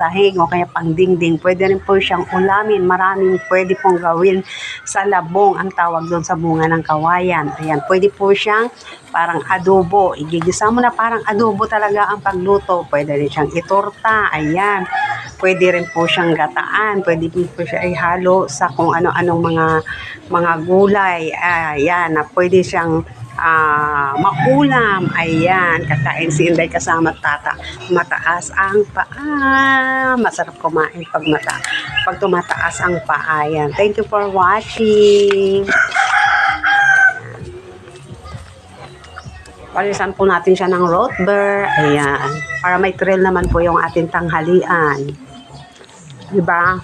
sahig o kaya pangdingding. Pwede rin po siyang ulamin. Maraming pwede pong gawin sa labong, ang tawag doon sa bunga ng kawayan. Ayan, pwede po siyang parang adobo. Igigisa mo na parang adobo talaga ang pagluto. Pwede rin siyang itorta. Ayan. Pwede rin po siyang gataan. Pwede din po siya ihalo sa kung ano-anong mga gulay. Ayan, na pwede siyang maulam. Ayan, kakain si Inday kasama tata. Mataas ang paa. Masarap kumain pag tumataas ang paa. Ayan. Thank you for watching. Palisan po natin siya ng root beer. Ayan. Para may trail naman po yung ating tanghalian. Diba?